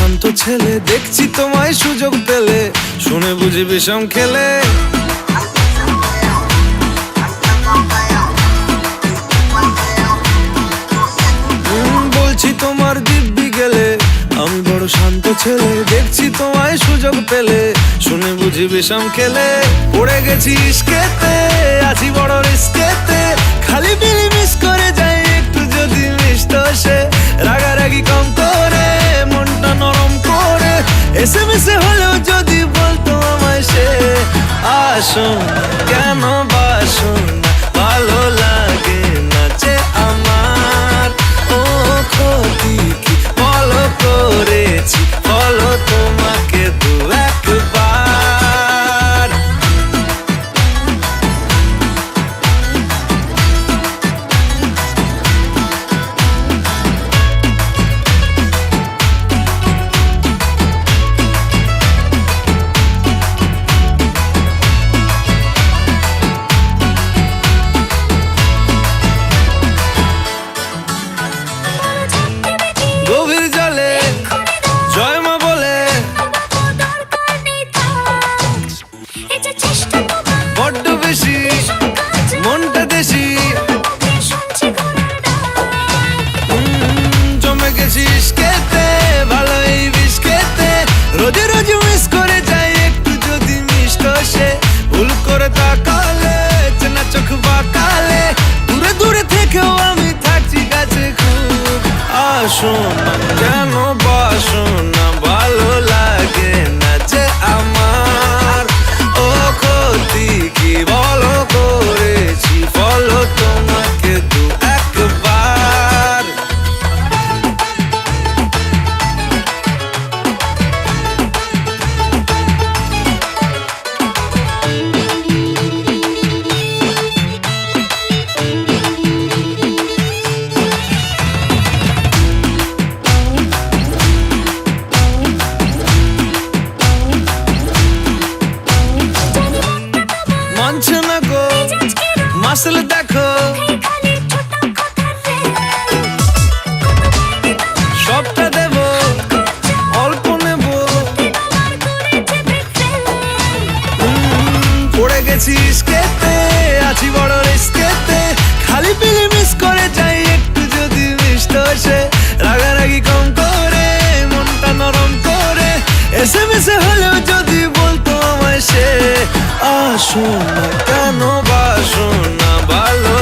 শান্ত ছেলে, দেখছি তোমায় সুযোগ পেলে শুনে বুঝি বিষম খেলে। বলছি তোমার দিব্যি গেলে, আমি বড় শান্ত ছেলে, দেখছি তোমায় সুযোগ পেলে শুনে বুঝি বিষম খেলে। পড়ে গেছি ইস্কেতে, আছি বড় রিস্কেতে, খালি বিলি মিস করে যাই একটু যদি মিষ্ট সে। রাগারাগি কম করে, মনটা নরম করে, এসএমএসে হলেও যদি বলতো আমায় সে। আসুন কেন বাসুন, ভালো লাগে না যে আমার। ও ক্ষতি কি বলো করেছি, বলো তোমাকে দু একবার। গভীর জলে জয় মা বলে, বড্ড বেশি মনটা দেশি। জমে গেছি ইস্কেতে, ভালো এই বিষ খেতে, রোজে রোজ মিস করে যাই একটু যদি মিষ্ট সে। ভুল করে তাকালে, চেনা চোখ বাঁকালে, দূরে দূরে থেকেও আমি থাকছি কাছে খুব। আসুন কেন বাসুন না, ভালো লাগে না যে আমার। ও ক্ষতি কি বলো করেছি, বলো তোমাকে দু একবার। মানছে না গো মাসল দেখো, সবটা দেব অল্প নেব। পড়ে গেছি ইস্কেতে, আছি বড় রিস্কেতে, খালি পিলি মিস করে যাই একটু যদি মিষ্ট সে। রাগারাগি কম করে, মনটা নরম করে, এসএমএসে হলেও যদি বলতো আমায় সে। আসুন কেন বাসুন না, ভালো